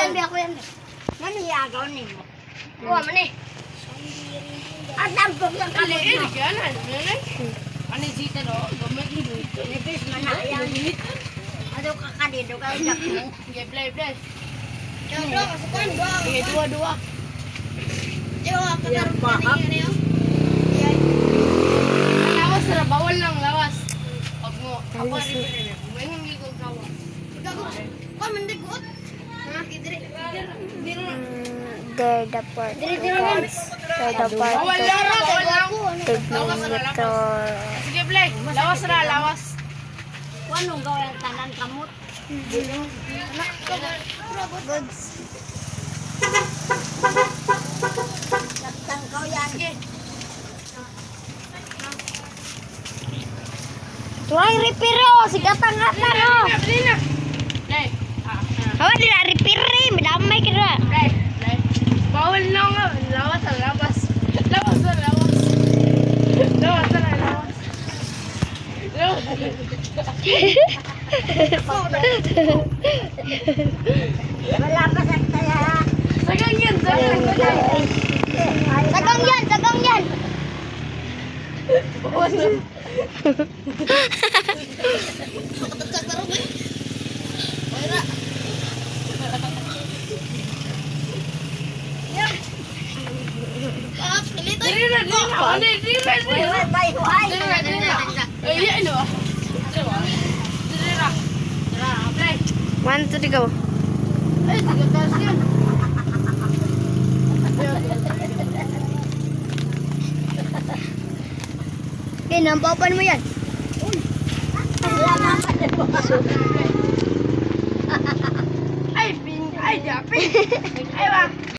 Hindi ako yan. Naniyagaw ni mo. Kuha mo ni. At tampok yung kamot mo. Ano dito no? Gamit mo. Nipis man na yan. Ano kakadido ka idak mo? Sige, play. Dua, kasukan, dua. Sige, dua. Yan pa. Lawas na, bawal lang, lawas. Pag mo, ako rin. May hindi ko gawa. Kau mendegut. They're the part guys. They're the part Bawal lang, bawal lang. Terminator. Sige, play. Lawas na, lawas. Anong gawin tanan kamot? Laktang kau yan. Tuang repair oh, sigatang ngatan oh. Play na. Play. Hawa dila repair madamay kira. Play. Bawal na nga. Lawas na, lawas. Lawas na, lawas. Lawas na, lawas. Wala pa sa kaya. Sagang yan. Sagang yan. Bawas na. Dili na. Iya, ano? Dili na. Play. 1, 2, 3, go. Ay, tigatas yan. Nampapan mo yan. Ay, japin. Ay,